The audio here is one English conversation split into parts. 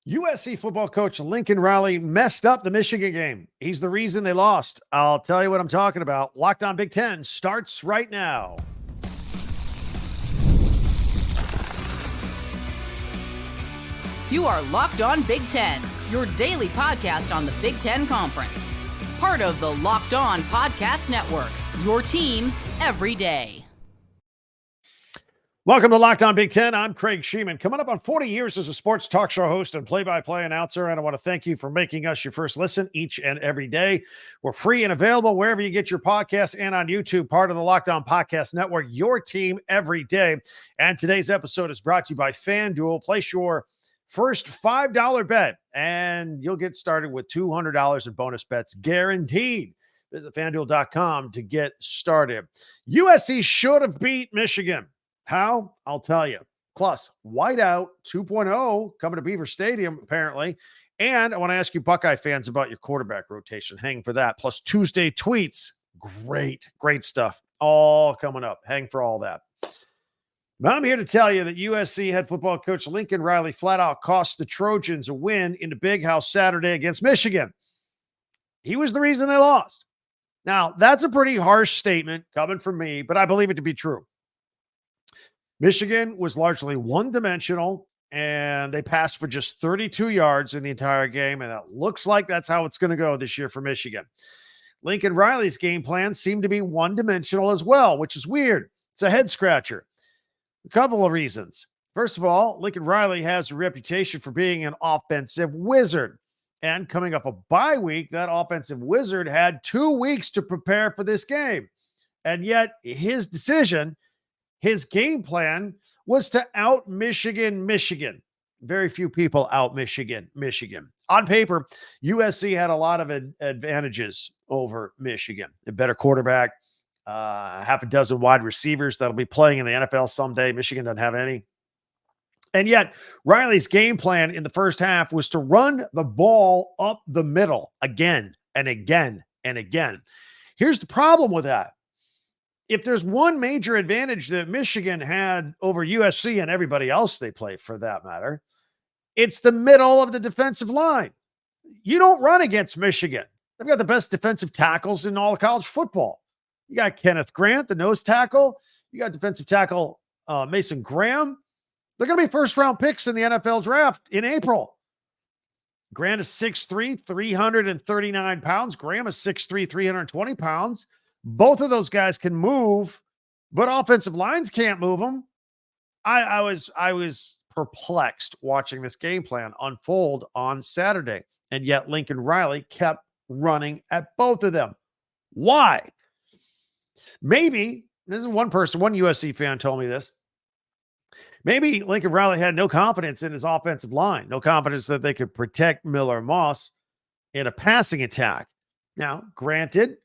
USC football coach Lincoln Riley messed up the Michigan game. He's the reason they lost. I'll tell you what I'm talking about. Locked On Big Ten starts right now. You are Locked On Big Ten, your daily podcast on the Big Ten Conference. Part of the Locked On Podcast Network, your team every day. Welcome to Locked On Big Ten. I'm Craig Sheeman. Coming up on 40 years as a sports talk show host and play-by-play announcer, and I want to thank you for making us your first listen each and every day. We're free and available wherever you get your podcasts and on YouTube, part of the Locked On Podcast Network, your team every day. And today's episode is brought to you by FanDuel. Place your first $5 bet, and you'll get started with $200 in bonus bets guaranteed. Visit FanDuel.com to get started. USC should have beat Michigan. How? I'll tell you. Plus, Whiteout 2.0 coming to Beaver Stadium, apparently. And I want to ask you Buckeye fans about your quarterback rotation. Hang for that. Plus, Tuesday tweets. Great stuff. All coming up. Hang for all that. But I'm here to tell you that USC head football coach Lincoln Riley flat out cost the Trojans a win in the Big House Saturday against Michigan. He was the reason they lost. Now, that's a pretty harsh statement coming from me, but I believe it to be true. Michigan was largely one-dimensional, and they passed for just 32 yards in the entire game, and it looks like that's how it's going to go this year for Michigan. Lincoln Riley's game plan seemed to be one-dimensional as well, which is weird. It's a head-scratcher. A couple of reasons. First of all, Lincoln Riley has a reputation for being an offensive wizard, and coming off a bye week, that offensive wizard had 2 weeks to prepare for this game, and yet his game plan was to out Michigan. Very few people out Michigan. On paper, USC had a lot of advantages over Michigan. A better quarterback, half a dozen wide receivers that'll be playing in the NFL someday. Michigan doesn't have any. And yet, Riley's game plan in the first half was to run the ball up the middle again and again and again. Here's the problem with that. If there's one major advantage that Michigan had over USC and everybody else they play for that matter, it's the middle of the defensive line. You don't run against Michigan. They've got the best defensive tackles in all of college football. You got Kenneth Grant, the nose tackle. You got defensive tackle Mason Graham. They're going to be first-round picks in the NFL draft in April. Grant is 6'3", 339 pounds. Graham is 6'3", 320 pounds. Both of those guys can move, but offensive lines can't move them. I was perplexed watching this game plan unfold on Saturday, and yet Lincoln Riley kept running at both of them. Why? Maybe, this is one USC fan told me this. Maybe Lincoln Riley had no confidence in his offensive line, no confidence that they could protect Miller Moss in a passing attack. Now, granted,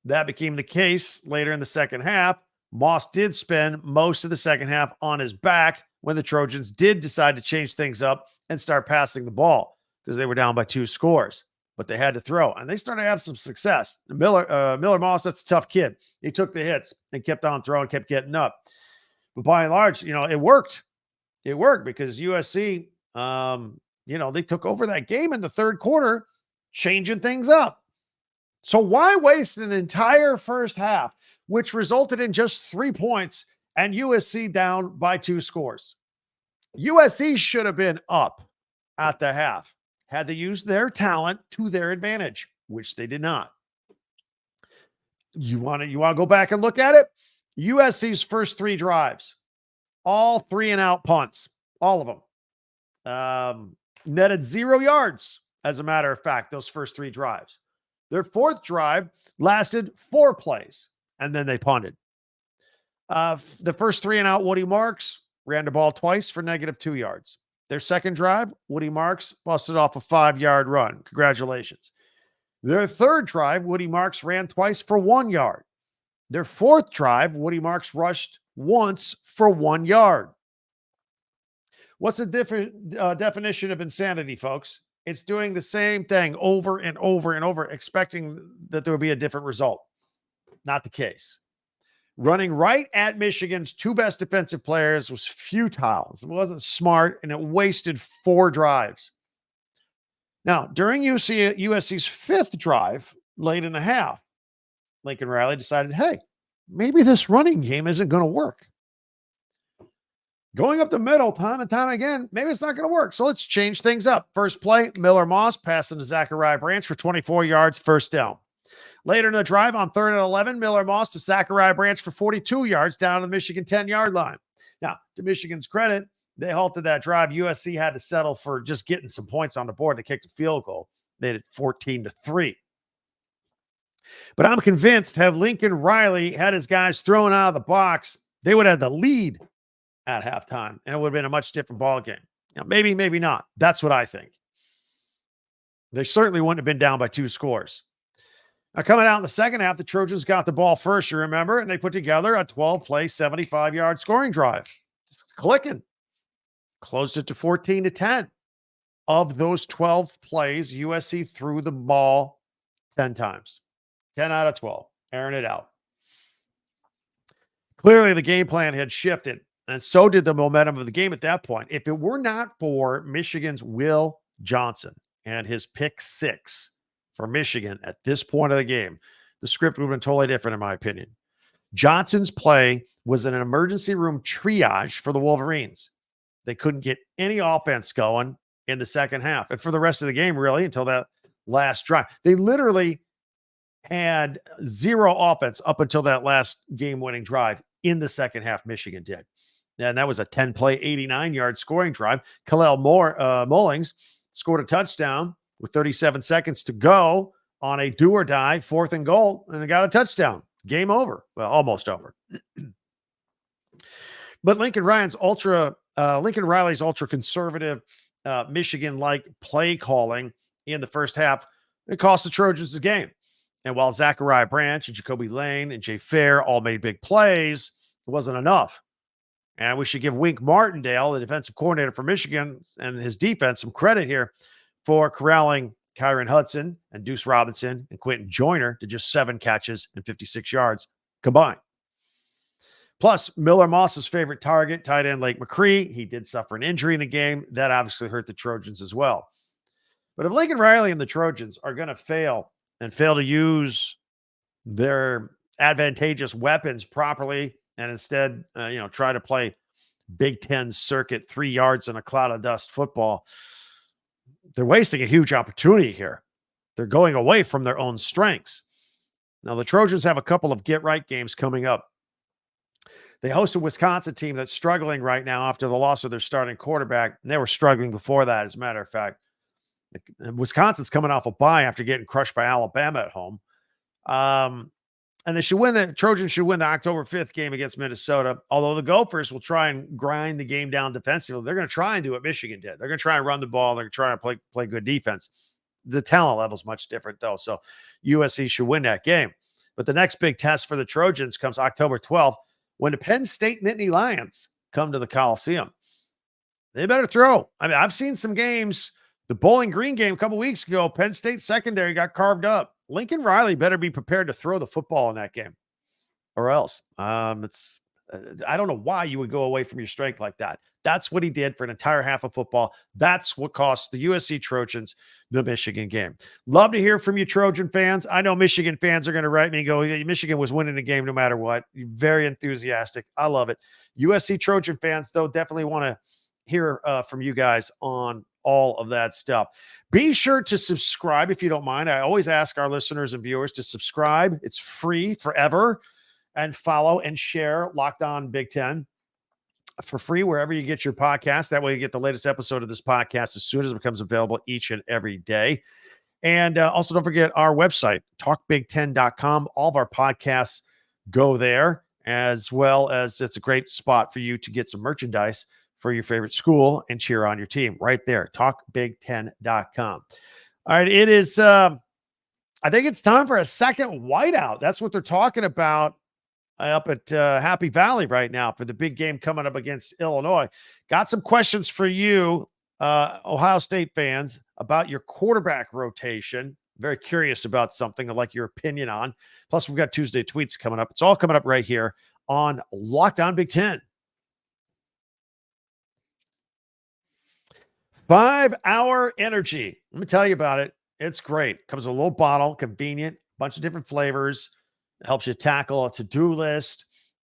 that became the case later in the second half. Moss did spend most of the second half on his back when the Trojans did decide to change things up and start passing the ball because they were down by 2 scores. But they had to throw, and they started to have some success. Miller Moss, that's a tough kid. He took the hits and kept on throwing, kept getting up. But by and large, it worked. It worked because USC, they took over that game in the third quarter, changing things up. So why waste an entire first half, which resulted in just 3 points and USC down by 2 scores? USC should have been up at the half had they used their talent to their advantage, which they did not. You want to go back and look at it? USC's first 3 drives, all 3-and-out punts, all of them. Netted 0 yards, as a matter of fact, those first 3 drives. Their fourth drive lasted 4 plays, and then they punted. The first 3-and-out Woody Marks ran the ball twice for -2 yards. Their second drive, Woody Marks busted off a 5-yard run. Congratulations. Their third drive, Woody Marks ran twice for 1 yard. Their fourth drive, Woody Marks rushed once for 1 yard. What's the definition of insanity, folks? It's doing the same thing over and over and over, expecting that there will be a different result. Not the case. Running right at Michigan's 2 best defensive players was futile. It wasn't smart, and it wasted 4 drives. Now, during USC's fifth drive, late in the half, Lincoln Riley decided, hey, maybe this running game isn't going to work. Going up the middle time and time again, maybe it's not going to work. So let's change things up. First play, Miller Moss passing to Zachariah Branch for 24 yards, first down. Later in the drive on 3rd and 11, Miller Moss to Zachariah Branch for 42 yards down to the Michigan 10-yard line. Now, to Michigan's credit, they halted that drive. USC had to settle for just getting some points on the board. They kicked a field goal, made it 14-3. But I'm convinced had Lincoln Riley had his guys thrown out of the box, they would have the lead at halftime, and it would have been a much different ball game. Now, maybe, maybe not. That's what I think. They certainly wouldn't have been down by 2 scores. Now, coming out in the second half, the Trojans got the ball first, you remember, and they put together a 12-play, 75-yard scoring drive. Just clicking. Closed it to 14-10. Of those 12 plays, USC threw the ball 10 times. 10 out of 12. Airing it out. Clearly, the game plan had shifted, and so did the momentum of the game at that point. If it were not for Michigan's Will Johnson and his pick 6 for Michigan at this point of the game, the script would have been totally different, in my opinion. Johnson's play was an emergency room triage for the Wolverines. They couldn't get any offense going in the second half. And for the rest of the game, really, until that last drive. They literally had 0 offense up until that last game-winning drive in the second half, Michigan did. And that was a 10-play, 89-yard scoring drive. Khalil Mullings scored a touchdown with 37 seconds to go on a do-or-die 4th and goal, and they got a touchdown. Game over. Well, almost over. But Lincoln Riley's ultra-conservative, Michigan-like play calling in the first half, it cost the Trojans the game. And while Zachariah Branch and Jacoby Lane and Jay Fair all made big plays, it wasn't enough. And we should give Wink Martindale, the defensive coordinator for Michigan, and his defense some credit here for corralling Kyron Hudson and Deuce Robinson and Quentin Joyner to just 7 catches and 56 yards combined. Plus, Miller Moss's favorite target, tight end Lake McCree, he did suffer an injury in the game. That obviously hurt the Trojans as well. But if Lincoln Riley and the Trojans are going to fail to use their advantageous weapons properly and instead, try to play Big Ten circuit 3 yards in a cloud of dust football, they're wasting a huge opportunity here. They're going away from their own strengths. Now, the Trojans have a couple of get-right games coming up. They host a Wisconsin team that's struggling right now after the loss of their starting quarterback, and they were struggling before that, as a matter of fact. Wisconsin's coming off a bye after getting crushed by Alabama at home. And they should win. The Trojans should win the October 5th game against Minnesota, although the Gophers will try and grind the game down defensively. They're going to try and do what Michigan did. They're going to try and run the ball. They're going to try and play good defense. The talent level is much different, though, so USC should win that game. But the next big test for the Trojans comes October 12th when the Penn State Nittany Lions come to the Coliseum. They better throw. I mean, I've seen some games. The Bowling Green game a couple weeks ago, Penn State secondary got carved up. Lincoln Riley better be prepared to throw the football in that game, or else I don't know why you would go away from your strength like that. That's what he did for an entire half of football. That's what cost the USC Trojans the Michigan game. Love to hear from you, Trojan fans. I know Michigan fans are going to write me and go, Michigan was winning the game no matter what. You're very enthusiastic. I love it. USC Trojan fans, though, definitely want to hear from you guys on all of that stuff. Be sure to subscribe if you don't mind. I always ask our listeners and viewers to subscribe. It's free forever. And follow and share Locked On Big Ten for free wherever you get your podcast. That way you get the latest episode of this podcast as soon as it becomes available each and every day. And also don't forget our website, talkbig10.com. All of our podcasts go there, as well as it's a great spot for you to get some merchandise for your favorite school and cheer on your team right there. Talkbig10.com. All right. It is, I think it's time for a second whiteout. That's what they're talking about up at Happy Valley right now for the big game coming up against Illinois. Got some questions for you, Ohio State fans, about your quarterback rotation. Very curious about something I'd like your opinion on. Plus, we've got Tuesday tweets coming up. It's all coming up right here on Locked On Big Ten. 5-Hour Energy. Let me tell you about it. It's great. Comes in a little bottle, convenient, bunch of different flavors. It helps you tackle a to-do list.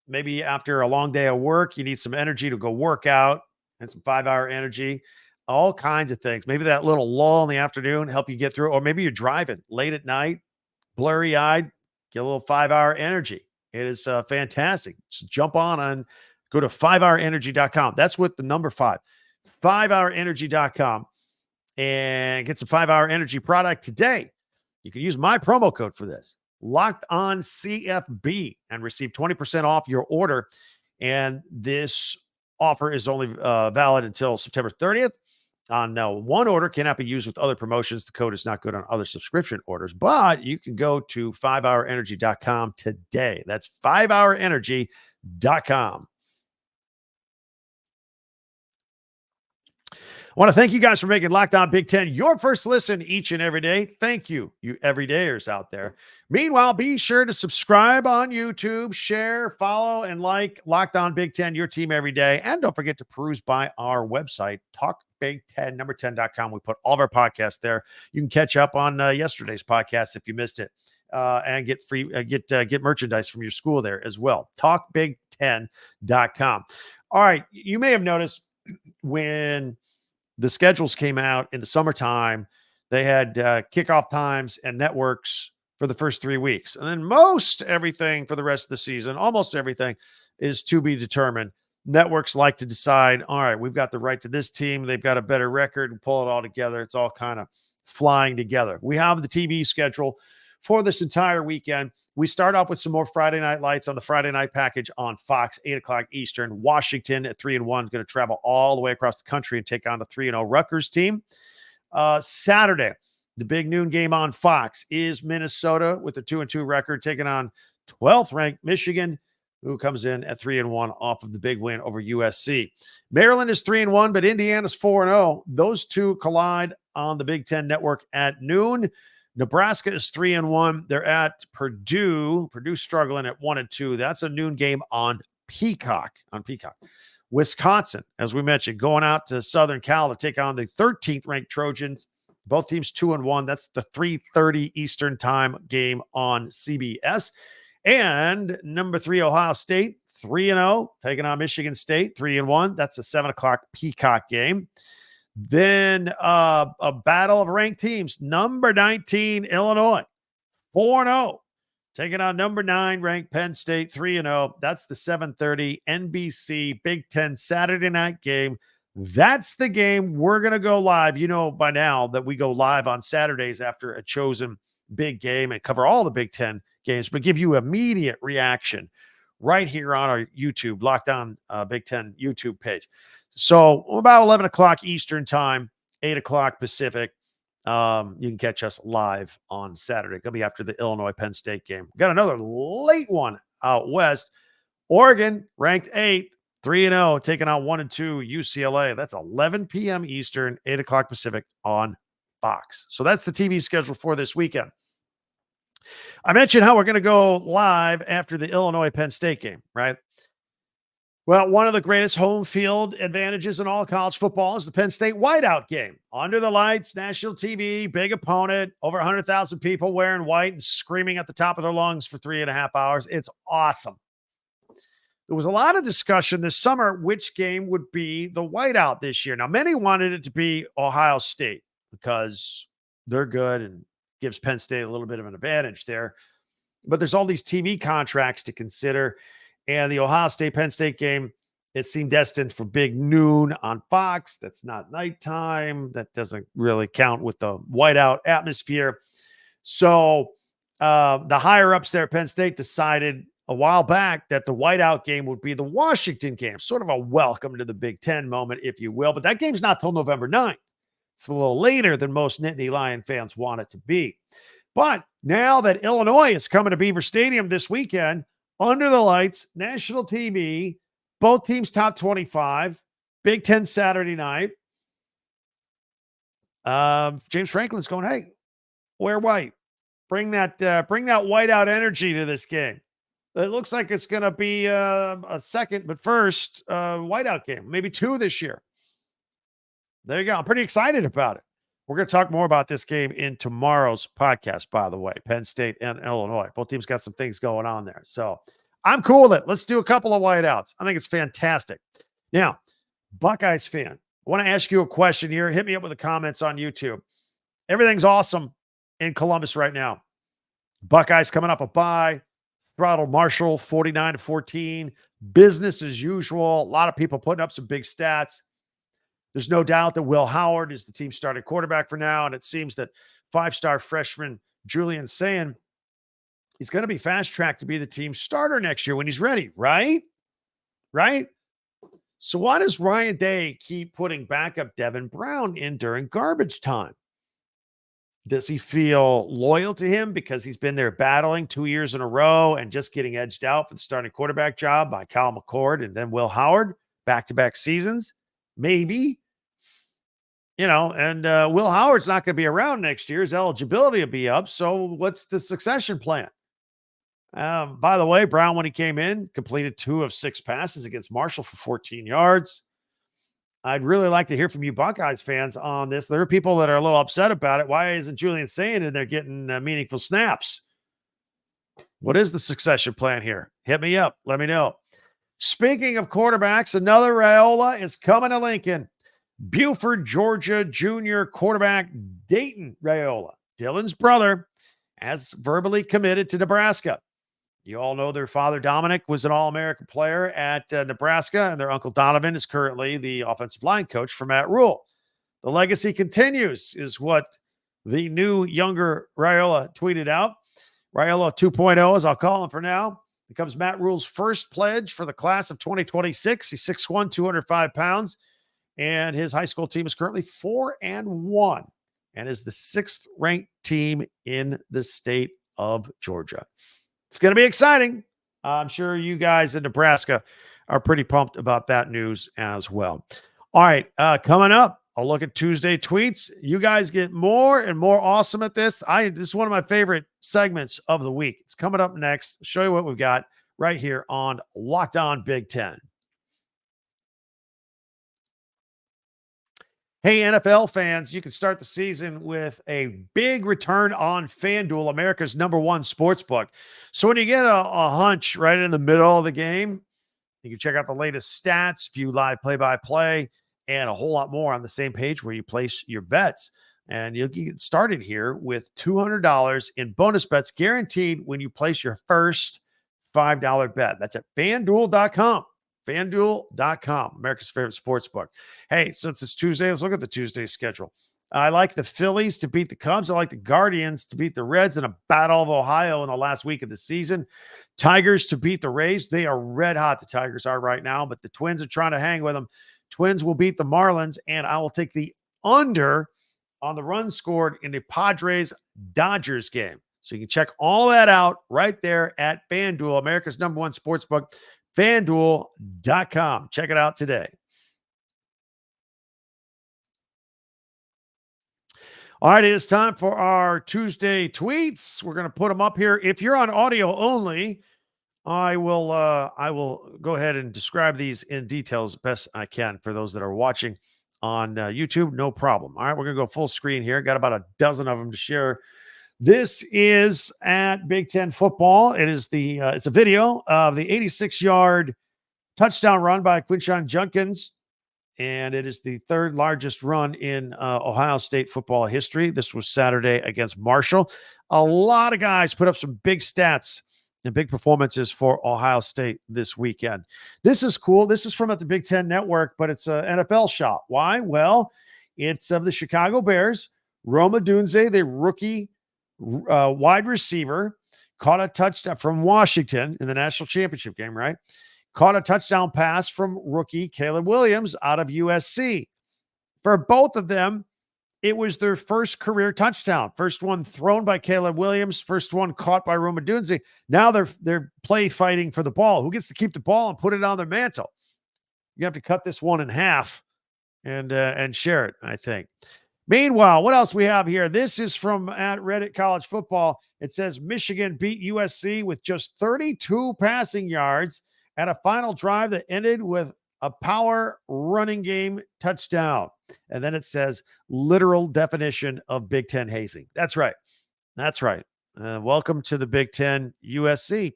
Maybe after a long day of work, you need some energy to go work out and some 5-Hour Energy. All kinds of things. Maybe that little lull in the afternoon help you get through, or maybe you're driving late at night, blurry-eyed, get a little 5-Hour Energy. It is fantastic. So jump on, go to 5hourenergy.com. That's with the number 5. 5hourenergy.com and get some 5-Hour Energy product today. You can use my promo code for this, Locked On CFB, and receive 20% off your order. And this offer is only valid until September 30th. On one order cannot be used with other promotions. The code is not good on other subscription orders, but you can go to 5hourenergy.com today. That's 5hourenergy.com. I want to thank you guys for making Locked On Big Ten your first listen each and every day. Thank you, you everydayers out there. Meanwhile, be sure to subscribe on YouTube, share, follow, and like Locked On Big Ten, your team every day. And don't forget to peruse by our website, talkbig10, 10.com. We put all of our podcasts there. You can catch up on yesterday's podcast if you missed it, and get free, get merchandise from your school there as well. Talkbig10.com. All right, you may have noticed when the schedules came out in the summertime, they had kickoff times and networks for the first 3 weeks. And then most everything for the rest of the season, almost everything, is to be determined. Networks like to decide, all right, we've got the right to this team. They've got a better record, and pull it all together. It's all kind of flying together. We have the TV schedule for this entire weekend. We start off with some more Friday Night Lights on the Friday night package on Fox, 8 o'clock Eastern. Washington at 3-1 is going to travel all the way across the country and take on the 3-0 Rutgers team. Saturday, the big noon game on Fox is Minnesota with a 2-2 record taking on 12th ranked Michigan, who comes in at 3-1 off of the big win over USC. Maryland is 3-1, but Indiana's 4-0. Those two collide on the Big Ten Network at noon. Nebraska is 3-1. They're at Purdue. Purdue struggling at 1-2. That's a noon game on Peacock. Wisconsin, as we mentioned, going out to Southern Cal to take on the 13th ranked Trojans. Both teams 2-1. That's the 3:30 Eastern time game on CBS. And number 3 Ohio State, 3-0, taking on Michigan State, 3-1. That's a 7 o'clock Peacock game. Then a battle of ranked teams. Number 19, Illinois, 4-0. Taking on number 9 ranked Penn State, 3-0. That's the 7:30 NBC Big Ten Saturday night game. That's the game we're going to go live. You know by now that we go live on Saturdays after a chosen big game and cover all the Big Ten games, but give you immediate reaction right here on our YouTube, Locked On Big Ten YouTube page. So about 11 o'clock Eastern time, 8 o'clock Pacific, you can catch us live on Saturday. Going to be after the Illinois-Penn State game. Got another late one out west. Oregon, ranked 8th, 3-0, taking on 1-2 UCLA. That's 11 p.m. Eastern, 8 o'clock Pacific on Fox. So that's the TV schedule for this weekend. I mentioned how we're going to go live after the Illinois-Penn State game, right? Well, one of the greatest home field advantages in all college football is the Penn State whiteout game. Under the lights, national TV, big opponent, over 100,000 people wearing white and screaming at the top of their lungs for 3.5 hours. It's awesome. There was a lot of discussion this summer which game would be the whiteout this year. Now, many wanted it to be Ohio State because they're good and gives Penn State a little bit of an advantage there. But there's all these TV contracts to consider. And the Ohio State-Penn State game, it seemed destined for big noon on Fox. That's not nighttime. That doesn't really count with the whiteout atmosphere. So the higher-ups there at Penn State decided a while back that the whiteout game would be the Washington game, sort of a welcome to the Big Ten moment, if you will. But that game's not till November 9th. It's a little later than most Nittany Lion fans want it to be. But now that Illinois is coming to Beaver Stadium this weekend, under the lights, national TV, both teams top 25, Big Ten Saturday night. James Franklin's going, hey, wear white. Bring that whiteout energy to this game. It looks like it's going to be a second, but first whiteout game, maybe 2 this year. There you go. I'm pretty excited about it. We're going to talk more about this game in tomorrow's podcast, by the way. Penn State and Illinois. Both teams got some things going on there. So I'm cool with it. Let's do a couple of whiteouts. I think it's fantastic. Now, Buckeyes fan, I want to ask you a question here. Hit me up with the comments on YouTube. Everything's awesome in Columbus right now. Buckeyes coming up a bye. Throttle Marshall 49-14. Business as usual. A lot of people putting up some big stats. There's no doubt that Will Howard is the team's starting quarterback for now, and it seems that five-star freshman Julian Sayin is going to be fast-tracked to be the team's starter next year when he's ready, right? Right? So why does Ryan Day keep putting backup Devin Brown in during garbage time? Does he feel loyal to him because he's been there battling 2 years in a row and just getting edged out for the starting quarterback job by Kyle McCord and then Will Howard back-to-back seasons? Maybe. And Will Howard's not going to be around next year. His eligibility will be up. So what's the succession plan? By the way, Brown, when he came in, completed 2 of 6 passes against Marshall for 14 yards. I'd really like to hear from you Buckeyes fans on this. There are people that are a little upset about it. Why isn't Julian Sayin in there getting meaningful snaps? What is the succession plan here? Hit me up. Let me know. Speaking of quarterbacks, another Raiola is coming to Lincoln. Buford, Georgia junior quarterback Dayton Raiola, Dylan's brother, has verbally committed to Nebraska. You all know their father, Dominic, was an All-American player at Nebraska, and their uncle Donovan is currently the offensive line coach for Matt Rule. The legacy continues, is what the new, younger Raiola tweeted out. Raiola 2.0, as I'll call him for now, becomes Matt Rule's first pledge for the class of 2026. He's 6'1", 205 pounds. And his high school team is currently 4-1 and is the 6th ranked team in the state of Georgia. It's going to be exciting. I'm sure you guys in Nebraska are pretty pumped about that news as well. All right, coming up, I'll look at Tuesday tweets. You guys get more and more awesome at this. This is one of my favorite segments of the week. It's coming up next. I'll show you what we've got right here on Locked On Big Ten. Hey, NFL fans, you can start the season with a big return on FanDuel, America's #1 sportsbook. So when you get a hunch right in the middle of the game, you can check out the latest stats, view live play-by-play, and a whole lot more on the same page where you place your bets. And you'll get started here with $200 in bonus bets guaranteed when you place your first $5 bet. That's at FanDuel.com. FanDuel.com, America's favorite sportsbook. Hey, since it's Tuesday, let's look at the Tuesday schedule. I like the Phillies to beat the Cubs. I like the Guardians to beat the Reds in a Battle of Ohio in the last week of the season. Tigers to beat the Rays. They are red hot, the Tigers are right now, but the Twins are trying to hang with them. Twins will beat the Marlins, and I will take the under on the runs scored in the Padres-Dodgers game. So you can check all that out right there at FanDuel, America's #1 sportsbook. FanDuel.com. Check it out today. All right, it is time for our Tuesday tweets. We're going to put them up here. If you're on audio only, I will go ahead and describe these in detail as best I can for those that are watching on YouTube. No problem. All right, we're going to go full screen here. Got about a dozen of them to share. This is at Big Ten football. It is it's a video of the 86-yard touchdown run by Quinshon Judkins, and it is the 3rd largest run in Ohio State football history. This was Saturday against Marshall. A lot of guys put up some big stats and big performances for Ohio State this weekend. This is cool. This is from at the Big Ten Network, but it's an NFL shot. Why? Well, it's of the Chicago Bears. Rome Odunze, the rookie wide receiver, caught a touchdown from Washington in the national championship game, right? Caught a touchdown pass from rookie Caleb Williams out of USC. For both of them, it was their first career touchdown. First one thrown by Caleb Williams, first one caught by Rome Odunze. Now they're play fighting for the ball. Who gets to keep the ball and put it on their mantle? You have to cut this one in half and share it, I think. Meanwhile, what else we have here? This is from at Reddit College Football. It says Michigan beat USC with just 32 passing yards at a final drive that ended with a power running game touchdown. And then it says literal definition of Big Ten hazing. That's right. That's right. Welcome to the Big Ten, USC.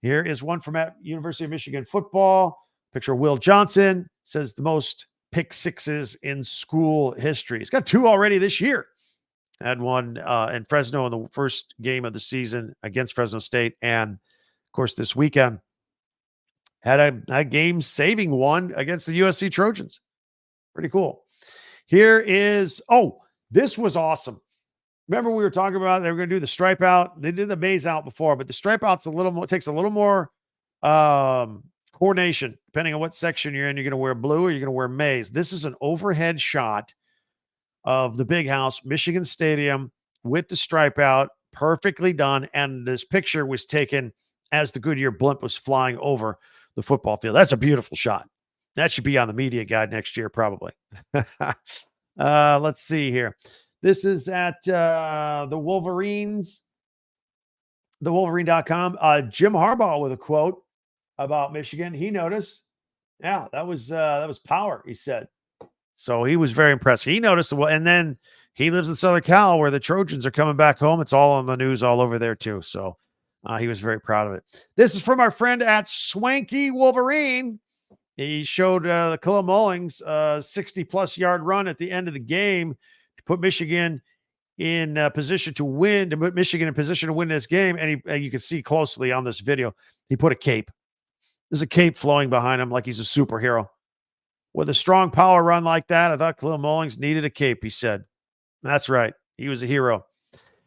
Here is one from at University of Michigan football. Picture of Will Johnson. Says the most pick sixes in school history. He's got 2 already this year. Had one in Fresno in the first game of the season against Fresno State. And, of course, this weekend had a game-saving one against the USC Trojans. Pretty cool. Here is, this was awesome. Remember we were talking about they were going to do the stripe out. They did the maze out before, but the stripe out's takes a little more coordination depending on what section you're in. You're going to wear blue or you're going to wear maize. This is an overhead shot of the big house, Michigan Stadium, with the stripe out, perfectly done. And this picture was taken as the Goodyear blimp was flying over the football field. That's a beautiful shot. That should be on the media guide next year, probably. Let's see here. This is at the Wolverines, thewolverine.com. Jim Harbaugh with a quote about Michigan. He noticed, that was power, he said. So he was very impressed. He noticed, and then he lives in Southern Cal where the Trojans are coming back home. It's all on the news all over there too. So he was very proud of it. This is from our friend at Swanky Wolverine. He showed the Khalil Mullings 60-plus yard run at the end of the game to put Michigan in position to win, to put Michigan in position to win this game. And you can see closely on this video, he put a cape. There's a cape flowing behind him like he's a superhero. With a strong power run like that, I thought Khalil Mullings needed a cape, he said. That's right. He was a hero.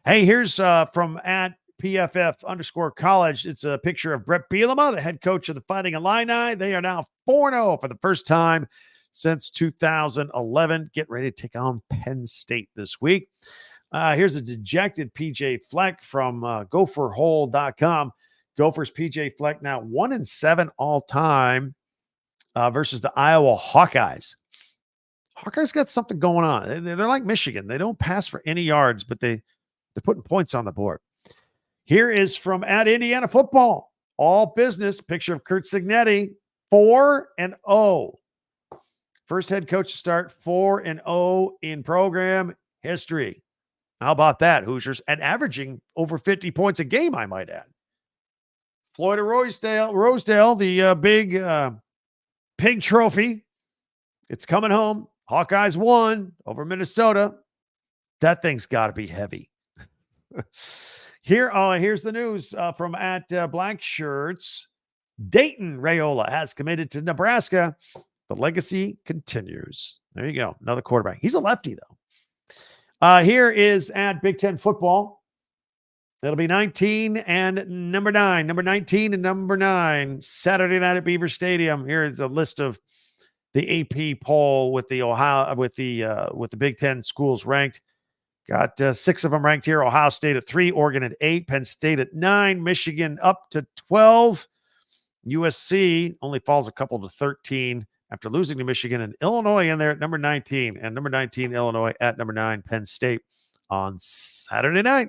Hey, here's from at PFF_college. It's a picture of Brett Bielema, the head coach of the Fighting Illini. They are now 4-0 for the first time since 2011. Get ready to take on Penn State this week. Here's a dejected PJ Fleck from gopherhole.com. Gophers PJ Fleck now 1-7 all time versus the Iowa Hawkeyes. Hawkeyes got something going on. They're like Michigan. They don't pass for any yards, but they're putting points on the board. Here is from at Indiana football. All business. Picture of Kurt Signetti. 4-0. First head coach to start 4-0 in program history. How about that, Hoosiers? And averaging over 50 points a game, I might add. Floyd of Rosedale, the big pig trophy. It's coming home. Hawkeyes won over Minnesota. That thing's got to be heavy. Here's the news from at Black Shirts. Dayton Raiola has committed to Nebraska. The legacy continues. There you go. Another quarterback. He's a lefty, though. Here is at Big Ten football. It'll be 19 and number 9. Number 19 and number 9. Saturday night at Beaver Stadium. Here is a list of the AP poll with the Big Ten schools ranked. Got 6 of them ranked here. Ohio State at 3, Oregon at 8, Penn State at 9, Michigan up to 12. USC only falls a couple to 13 after losing to Michigan, and Illinois in there at number 19, and number 19 Illinois at number 9 Penn State on Saturday night.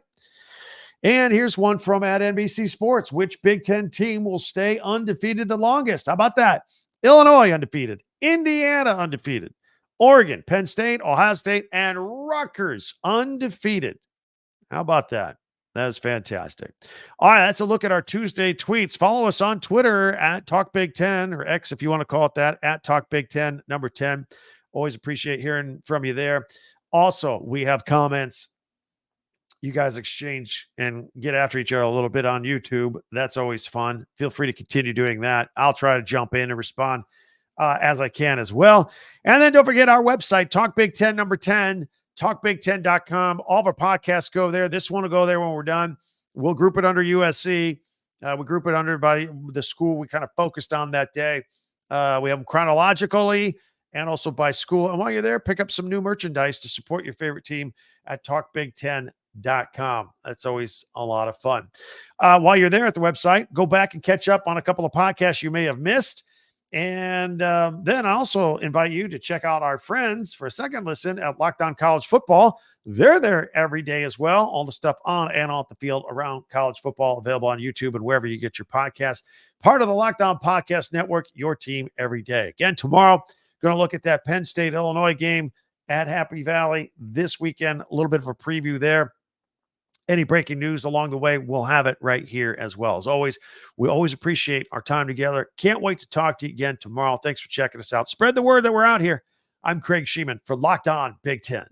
And here's one from at NBC Sports. Which Big Ten team will stay undefeated the longest? How about that? Illinois undefeated, Indiana undefeated, Oregon, Penn State, Ohio State, and Rutgers undefeated. How about that? That is fantastic. All right, that's a look at our Tuesday tweets. Follow us on Twitter at TalkBig10, or X if you want to call it that, at TalkBig10, number 10. Always appreciate hearing from you there. Also, we have comments. You guys exchange and get after each other a little bit on YouTube. That's always fun. Feel free to continue doing that. I'll try to jump in and respond as I can as well. And then don't forget our website, TalkBig10, number 10, talkbig10.com. All of our podcasts go there. This one will go there when we're done. We'll group it under USC. We group it under by the school we kind of focused on that day. We have them chronologically and also by school. And while you're there, pick up some new merchandise to support your favorite team at talkbig10.com. That's always a lot of fun. While you're there at the website, go back and catch up on a couple of podcasts you may have missed. And then I also invite you to check out our friends for a second listen at Locked On College Football. They're there every day as well. All the stuff on and off the field around college football available on YouTube and wherever you get your podcast. Part of the Locked On Podcast Network, your team every day. Again, tomorrow, going to look at that Penn State, Illinois game. at Happy Valley this weekend. A little bit of a preview there. Any breaking news along the way, we'll have it right here as well. As always, we always appreciate our time together. Can't wait to talk to you again tomorrow. Thanks for checking us out. Spread the word that we're out here. I'm Craig Sheeman for Locked On Big Ten.